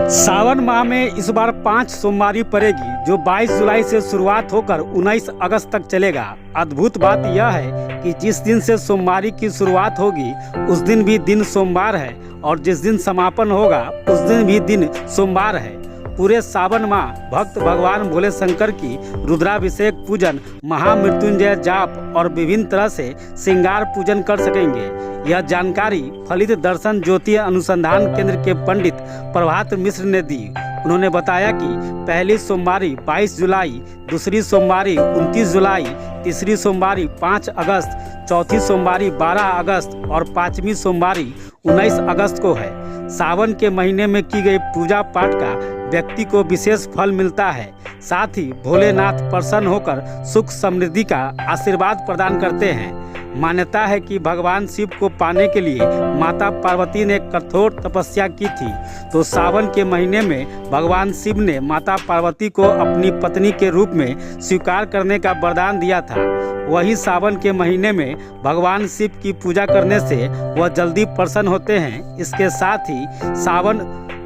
सावन माह में इस बार 5 सोमवारी पड़ेगी, जो 22 जुलाई से शुरुआत होकर 19 अगस्त तक चलेगा। अद्भुत बात यह है कि जिस दिन से सोमवारी की शुरुआत होगी उस दिन भी दिन सोमवार है और जिस दिन समापन होगा उस दिन भी दिन सोमवार है। पूरे सावन माह भक्त भगवान भोले शंकर की रुद्राभिषेक पूजन, महामृत्युंजय जाप और विभिन्न तरह से श्रृंगार पूजन कर सकेंगे। यह जानकारी फलित दर्शन ज्योति अनुसंधान केंद्र के पंडित प्रभात मिश्र ने दी। उन्होंने बताया कि पहली सोमवारी 22 जुलाई, दूसरी सोमवारी 29 जुलाई, तीसरी सोमवारी 5 अगस्त, चौथी सोमवारी 12 अगस्त और पांचवी सोमवारी 19 अगस्त को है। सावन के महीने में की गई पूजा पाठ का व्यक्ति को विशेष फल मिलता है। साथ ही भोलेनाथ प्रसन्न होकर सुख समृद्धि का आशीर्वाद प्रदान करते हैं। मान्यता है कि भगवान शिव को पाने के लिए माता पार्वती ने कठोर तपस्या की थी, तो सावन के महीने में भगवान शिव ने माता पार्वती को अपनी पत्नी के रूप में स्वीकार करने का वरदान दिया था। वही सावन के महीने में भगवान शिव की पूजा करने से वह जल्दी प्रसन्न होते हैं। इसके साथ ही सावन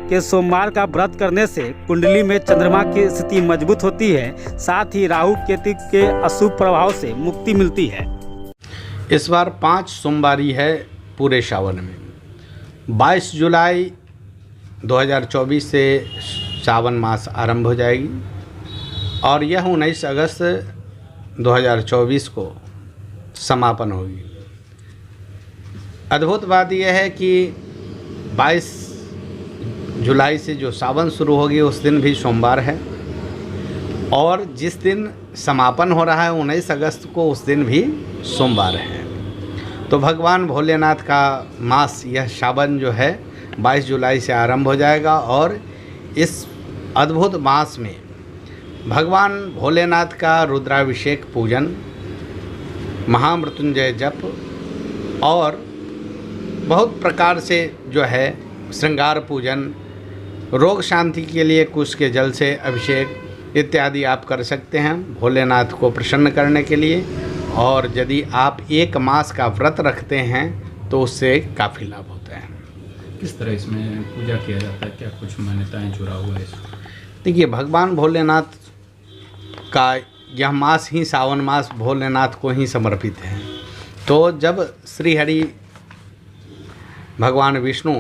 के सोमवार का व्रत करने से कुंडली में चंद्रमा की स्थिति मजबूत होती है। साथ ही राहु केतु के अशुभ प्रभाव से मुक्ति मिलती है। इस बार 5 सोमवारी है पूरे सावन में। 22 जुलाई 2024 से सावन मास आरंभ हो जाएगी और यह 19 अगस्त 2024 को समापन होगी। अद्भुत बात यह है कि 22 जुलाई से जो सावन शुरू होगी उस दिन भी सोमवार है और जिस दिन समापन हो रहा है 19 अगस्त को उस दिन भी सोमवार है। तो भगवान भोलेनाथ का मास यह सावन जो है 22 जुलाई से आरंभ हो जाएगा और इस अद्भुत मास में भगवान भोलेनाथ का रुद्राभिषेक पूजन, महामृत्युंजय जप और बहुत प्रकार से जो है श्रृंगार पूजन, रोग शांति के लिए कुश के जल से अभिषेक इत्यादि आप कर सकते हैं भोलेनाथ को प्रसन्न करने के लिए। और यदि आप 1 मास का व्रत रखते हैं तो उससे काफ़ी लाभ होता है। किस तरह इसमें पूजा किया जाता है, क्या कुछ मान्यताएं जुड़ा हुआ है इसमें? देखिए, भगवान भोलेनाथ का यह मास ही सावन मास भोलेनाथ को ही समर्पित है। तो जब श्री हरि भगवान विष्णु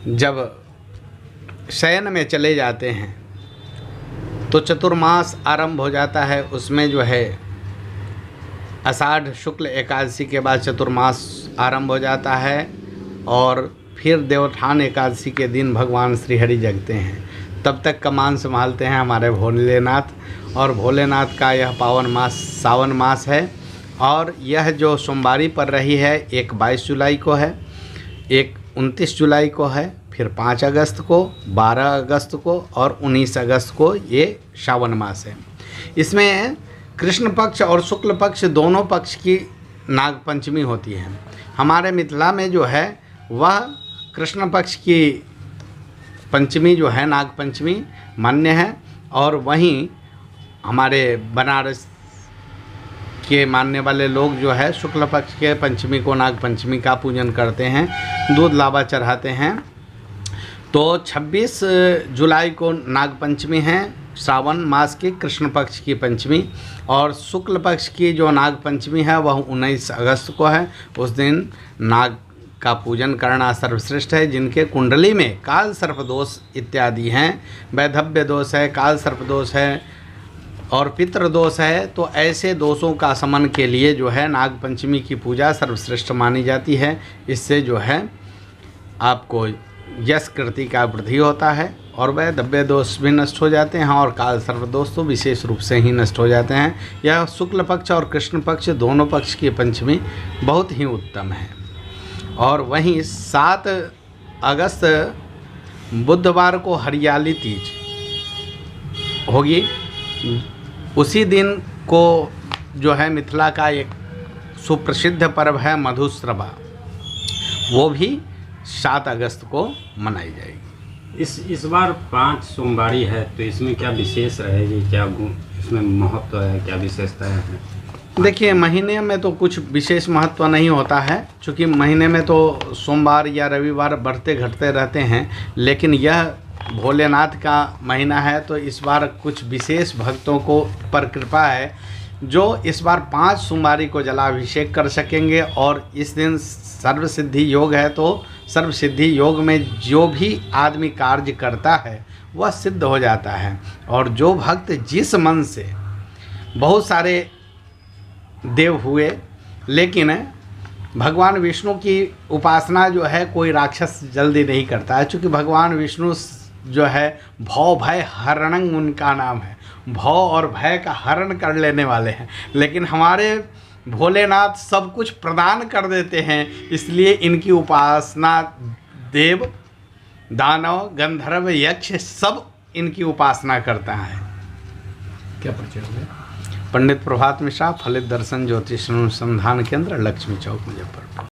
जब शयन में चले जाते हैं तो चतुर्मास आरंभ हो जाता है। उसमें जो है आषाढ़ शुक्ल एकादशी के बाद चतुर्मास आरंभ हो जाता है और फिर देवोत्थान एकादशी के दिन भगवान श्री हरि जगते हैं। तब तक कमान संभालते हैं हमारे भोलेनाथ। और भोलेनाथ का यह पावन मास सावन मास है और यह जो सोमवारी पड़ रही है, एक 22 जुलाई को है, एक 29 जुलाई को है, फिर 5 अगस्त को, 12 अगस्त को और 19 अगस्त को ये सावन मास है। इसमें कृष्ण पक्ष और शुक्ल पक्ष दोनों पक्ष की नाग पंचमी होती है। हमारे मिथिला में जो है वह कृष्ण पक्ष की पंचमी जो है नाग पंचमी मान्य है और वहीं हमारे बनारस के मानने वाले लोग जो है शुक्ल पक्ष के पंचमी को नाग पंचमी का पूजन करते हैं, दूध लावा चढ़ाते हैं। तो 26 जुलाई को नाग पंचमी है, श्रावण मास की कृष्ण पक्ष की पंचमी, और शुक्ल पक्ष की जो नाग पंचमी है वह 19 अगस्त को है। उस दिन नाग का पूजन करना सर्वश्रेष्ठ है। जिनके कुंडली में काल सर्प दोष इत्यादि हैं, वैधव्य दोष है, काल सर्प दोष है और पितृ दोष है, तो ऐसे दोषों का शमन के लिए जो है नाग पंचमी की पूजा सर्वश्रेष्ठ मानी जाती है। इससे जो है आपको यश कृति का वृद्धि होता है और वह दब्य दोष भी नष्ट हो जाते हैं और काल सर्प दोष तो विशेष रूप से ही नष्ट हो जाते हैं। यह शुक्ल पक्ष और कृष्ण पक्ष दोनों पक्ष की पंचमी बहुत ही उत्तम है। और वहीं 7 अगस्त बुधवार को हरियाली तीज होगी। उसी दिन को जो है मिथिला का एक सुप्रसिद्ध पर्व है मधुश्रवा, वो भी 7 अगस्त को मनाई जाएगी। इस बार 5 सोमवारी है, तो इसमें क्या विशेष रहेगी, क्या इसमें महत्व है, क्या विशेषताएं हैं? देखिए, महीने में तो कुछ विशेष महत्व नहीं होता है, क्योंकि महीने में तो सोमवार या रविवार बढ़ते घटते रहते हैं, लेकिन यह भोलेनाथ का महीना है तो इस बार कुछ विशेष भक्तों को पर कृपा है जो इस बार 5 सोमवारी को जलाभिषेक कर सकेंगे। और इस दिन सर्व सिद्धि योग है, तो सर्व सिद्धि योग में जो भी आदमी कार्य करता है वह सिद्ध हो जाता है। और जो भक्त जिस मन से, बहुत सारे देव हुए, लेकिन भगवान विष्णु की उपासना जो है कोई राक्षस जल्दी नहीं करता है, क्योंकि भगवान विष्णु जो है भव भय हरणं उनका नाम है, भव और भय का हरण कर लेने वाले हैं। लेकिन हमारे भोलेनाथ सब कुछ प्रदान कर देते हैं, इसलिए इनकी उपासना देव, दानव, गंधर्व, यक्ष सब इनकी उपासना करता है। क्या परिचय हुआ? पंडित प्रभात मिश्रा, फलित दर्शन ज्योतिष अनुसंधान केंद्र, लक्ष्मी चौक, मुजफ्फरपुर।